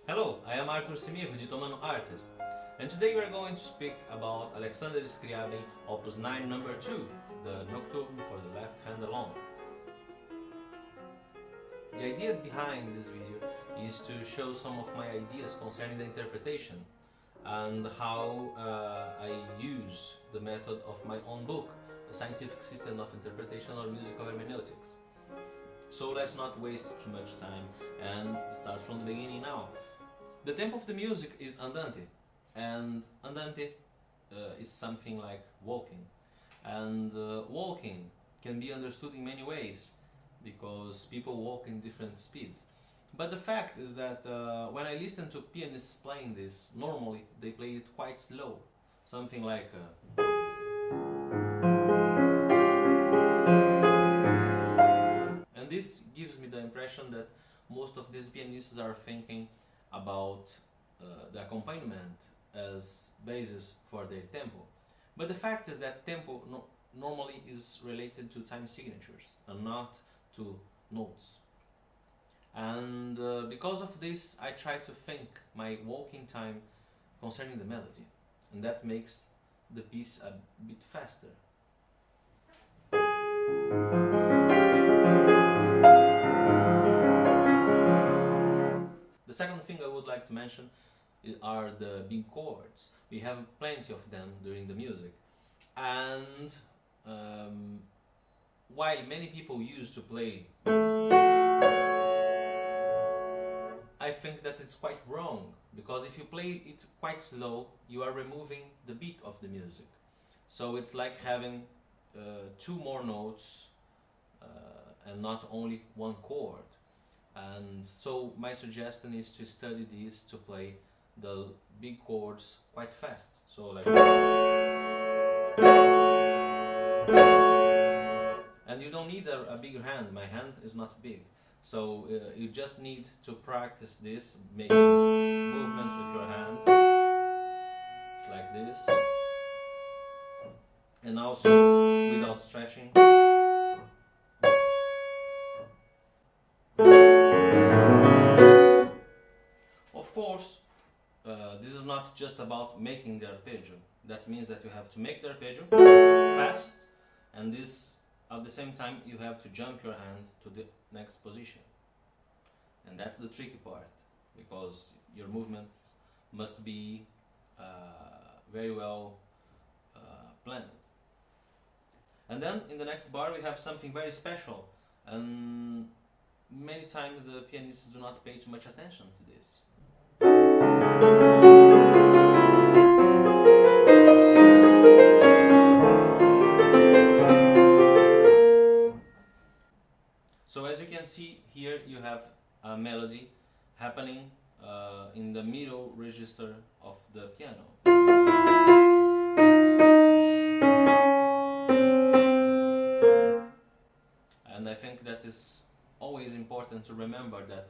Hello, I am ARTUR CIMIRRO, artist, and today we are going to speak about Alexander Scriabin, Op.9 No.2, the Nocturne for the left hand alone. The idea behind this video is to show some of my ideas concerning the interpretation and how I use the method of my own book, A Scientific System of Interpretation or Musical Hermeneutics. So let's not waste too much time and start from the beginning now. The tempo of the music is andante, and andante is something like walking. And walking can be understood in many ways because people walk in different speeds. But the fact is that when I listen to pianists playing this, normally they play it quite slow, something like and this gives me the impression that most of these pianists are thinking about the accompaniment as basis for their tempo. But the fact is that tempo normally is related to time signatures and not to notes. And because of this, I try to think my walking time concerning the melody, and that makes the piece a bit faster. The second thing I would like to mention are the big chords. We have plenty of them during the music, and while many people used to play, I think that it's quite wrong, because if you play it quite slow, you are removing the beat of the music. So it's like having two more notes and not only one chord. And so my suggestion is to study this, to play the big chords quite fast. So like, and you don't need a bigger hand. My hand is not big, so you just need to practice this, making movements with your hand like this, and also without stretching. Of course, this is not just about making the arpeggio. That means that you have to make the arpeggio fast, and this at the same time you have to jump your hand to the next position. And that's the tricky part, because your movements must be very well planned. And then in the next bar we have something very special, and many times the pianists do not pay too much attention to this. So as you can see here, you have a melody happening in the middle register of the piano. And I think that is always important to remember that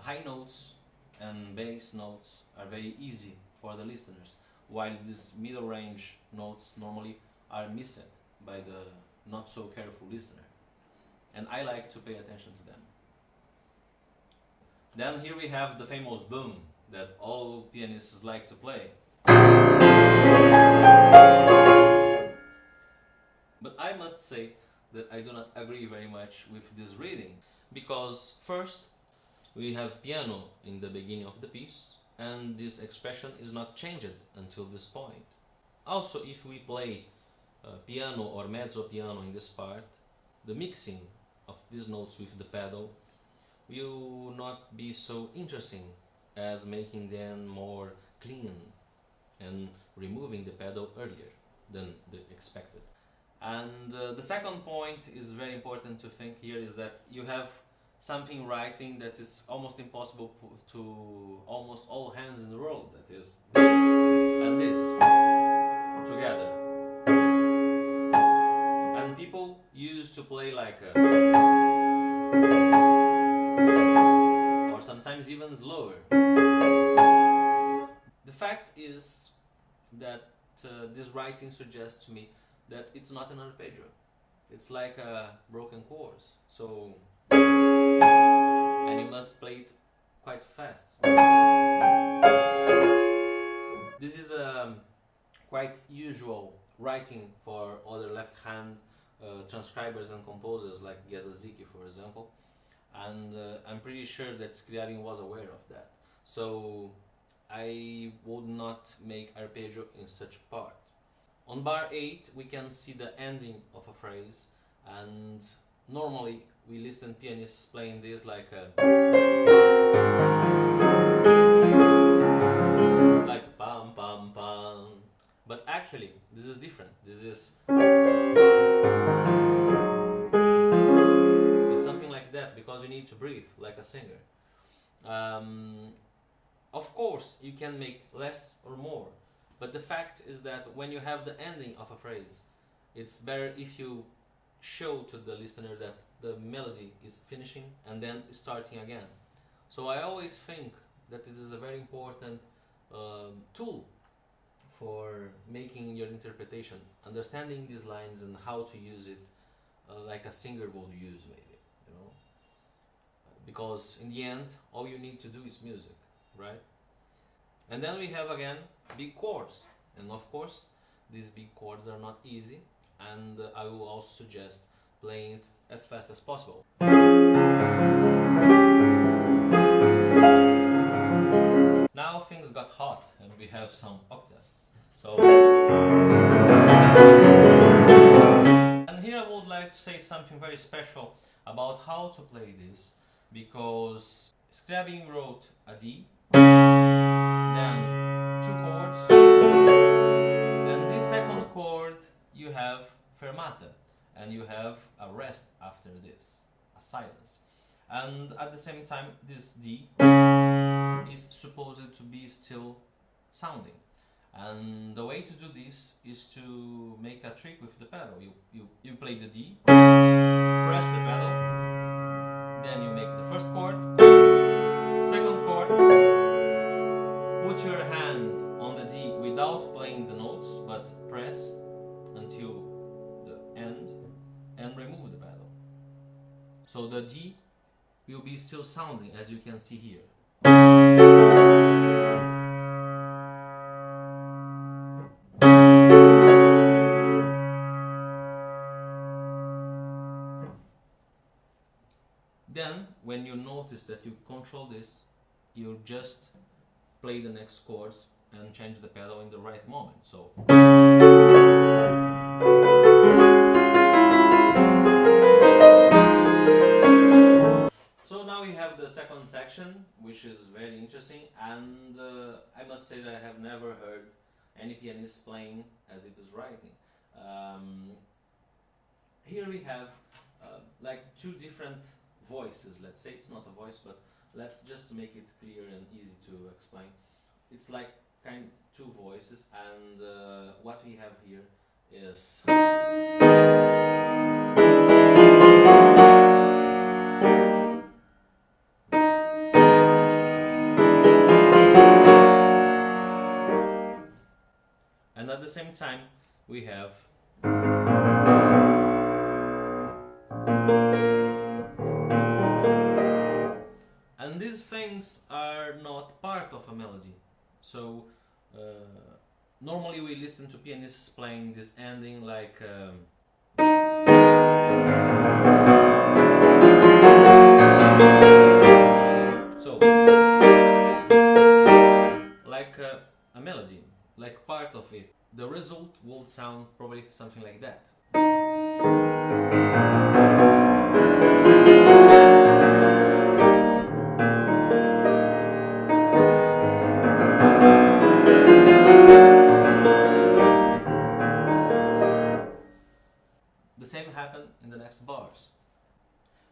high notes and bass notes are very easy for the listeners, while these middle range notes normally are missed by the not so careful listener. And I like to pay attention to them. Then here we have the famous boom that all pianists like to play. But I must say that I do not agree very much with this reading, because first we have piano in the beginning of the piece, and this expression is not changed until this point. Also, if we play piano or mezzo piano in this part, the mixing of these notes with the pedal will not be so interesting as making them more clean and removing the pedal earlier than the expected. And the second point is very important to think here, is that you have something writing that is almost impossible to almost all hands in the world, that is this and this together. And people used to play like a, or sometimes even slower. The fact is that this writing suggests to me that it's not an arpeggio. It's like a broken chords. So, and you must play it quite fast. This is quite usual writing for other left-hand transcribers and composers like Gazaziki, for example, and I'm pretty sure that Scriabin was aware of that. So I would not make arpeggio in such part. On bar 8 we can see the ending of a phrase, and normally we listen pianists playing this like pam pam pam, but actually this is different. This is, it's something like that because you need to breathe like a singer. Of course you can make less or more, but the fact is that when you have the ending of a phrase, it's better if you show to the listener that the melody is finishing and then starting again. So I always think that this is a very important tool for making your interpretation, understanding these lines and how to use it like a singer would use, maybe, you know, because in the end all you need to do is music, right? And then we have again big chords, and of course these big chords are not easy, and I will also suggest playing it as fast as possible. Now things got hot and we have some octaves. So, and here I would like to say something very special about how to play this, because Scriabin wrote a D, then 2 chords, and this second chord you have fermata, and you have a rest after this, a silence. And at the same time this D is supposed to be still sounding. And the way to do this is to make a trick with the pedal. You play the D, press the pedal, then you make the first chord, second chord, put your hand on the D without playing the notes, but press until the end and remove the pedal. So the D will be still sounding, as you can see here. Then, when you notice that you control this, you just play the next chords and change the pedal in the right moment. So, now we have the second section, which is very interesting, and I must say that I have never heard any pianist playing as it is writing. Here we have like 2 different voices. Let's say it's not a voice, but let's just to make it clear and easy to explain. It's like kind of 2 voices, and what we have here is and at the same time we have and these things are not part of a melody. So normally we listen to pianists playing this ending like so like a melody, like part of it. The result would sound probably something like that. The same happened in the next bars.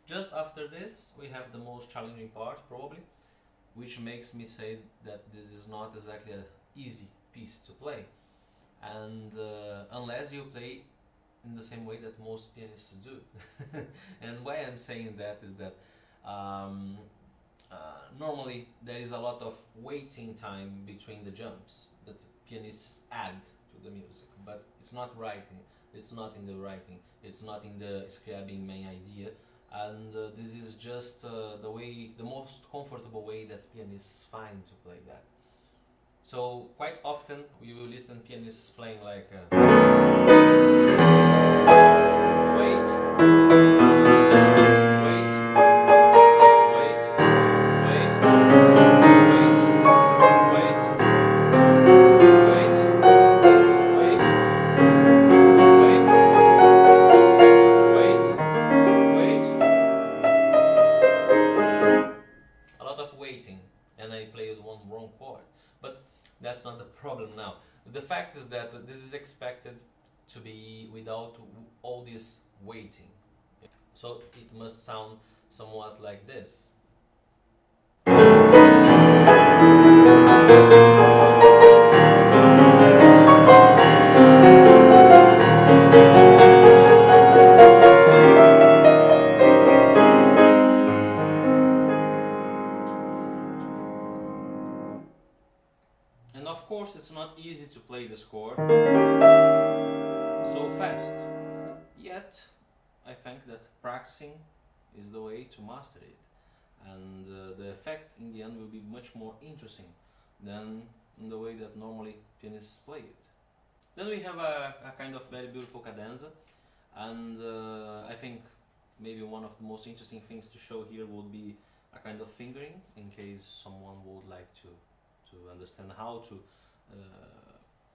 Just after this we have the most challenging part probably, which makes me say that this is not exactly an easy piece to play, and unless you play in the same way that most pianists do. And why I'm saying that is that normally there is a lot of waiting time between the jumps that pianists add to the music, but it's not writing, it's not in the writing, it's not in the Scriabin main idea, and this is just the most comfortable way that pianists find to play that. So quite often we will listen pianists playing like wait, wait, wait, wait, wait, wait, wait, wait, wait, wait, a lot of waiting, and I played one wrong chord. But that's not the problem now. The fact is that this is expected to be without all this waiting. So it must sound somewhat like this. And of course it's not easy to play this chord so fast. Yet I think that practicing is the way to master it, and the effect in the end will be much more interesting than in the way that normally pianists play it. Then we have a kind of very beautiful cadenza, and I think maybe one of the most interesting things to show here would be a kind of fingering, in case someone would like to understand how to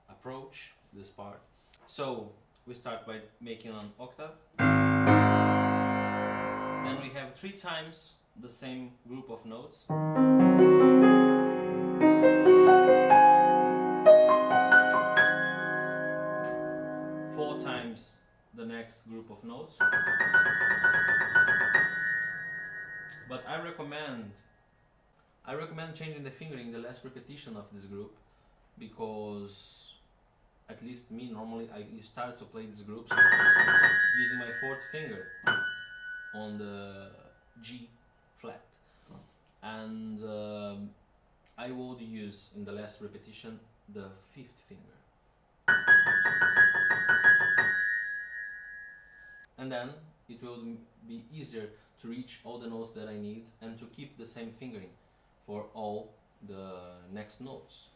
approach this part. So we start by making an octave. Then we have 3 times the same group of notes. 4 times the next group of notes. But I recommend changing the fingering the last repetition of this group, because at least me normally I start to play these groups using my 4th finger on the G flat, and I would use in the last repetition the 5th finger, and then it will be easier to reach all the notes that I need and to keep the same fingering for all the next notes.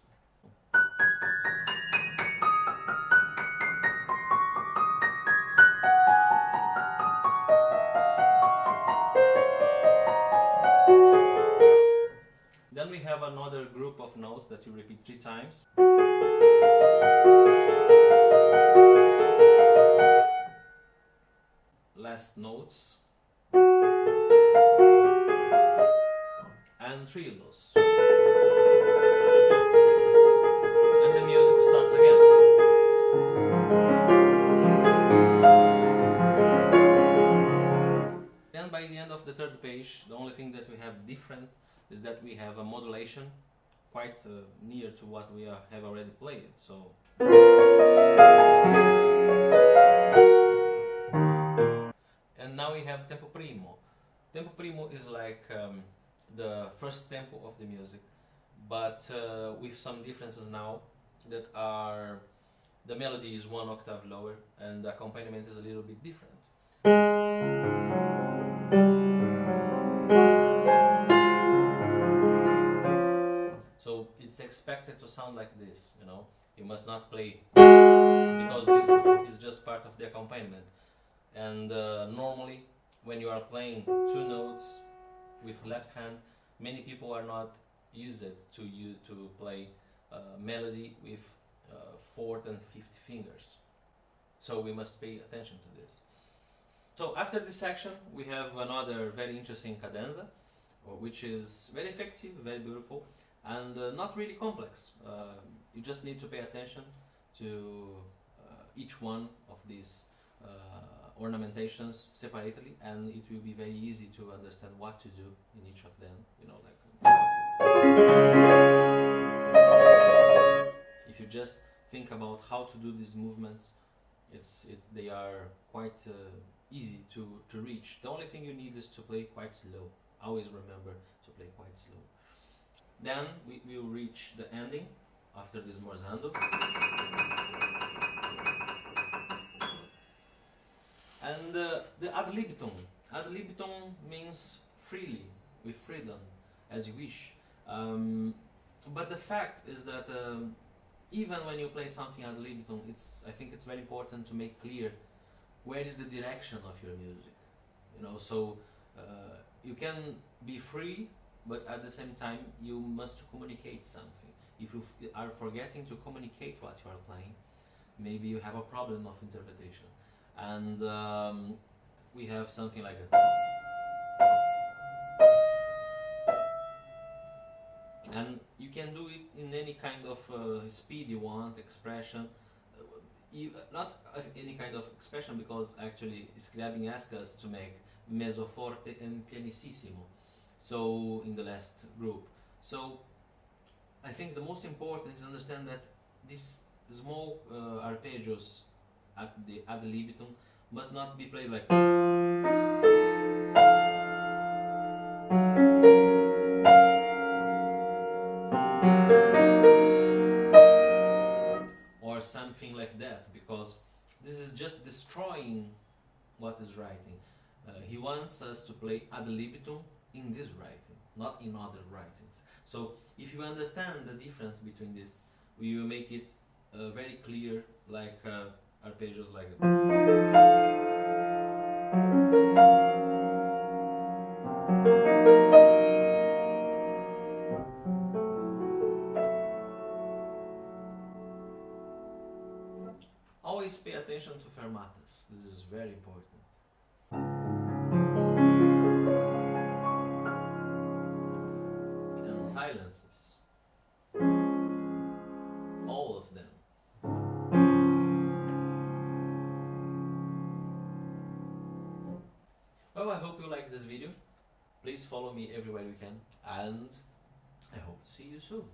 Then we have another group of notes that you repeat 3 times. Last notes. And trillos. And the music starts again. Then by the end of the 3rd page, the only thing that we have different is that we have a modulation quite near to what we have already played. So and now we have tempo primo. Tempo primo is like the first tempo of the music, but with some differences now that are the melody is 1 octave lower and the accompaniment is a little bit different. So it's expected to sound like this, you know. You must not play because this is just part of the accompaniment. And normally when you are playing 2 notes with left hand, many people are not used to play melody with 4th and 5th fingers. So we must pay attention to this. So after this section we have another very interesting cadenza, which is very effective, very beautiful, and not really complex. You just need to pay attention to each one of these ornamentations separately, and it will be very easy to understand what to do in each of them, you know, like if you just think about how to do these movements, they are quite easy to reach. The only thing you need is to play quite slow. Always remember to play quite slow. Then we will reach the ending after this morzando. And the ad libitum Ad libitum means freely, with freedom, as you wish. But the fact is that even when you play something ad libitum, I think it's very important to make clear where is the direction of your music. You know, so you can be free, but at the same time you must communicate something. If you are forgetting to communicate what you are playing, maybe you have a problem of interpretation. And we have something like that. And you can do it in any kind of speed you want, expression. Not any kind of expression, because actually Scriabin asked us to make mezzo forte and pianissimo, so in the last group. So I think the most important is understand that these small arpeggios at the ad libitum must not be played like, or something like that, because this is just destroying what is writing. He wants us to play ad libitum in this writing, not in other writings. So if you understand the difference between this, we will make it very clear, like arpeggios like always pay attention to fermatas. This is very important. And silences. All of them. Well, I hope you like this video. Please follow me everywhere you can, and I hope to see you soon.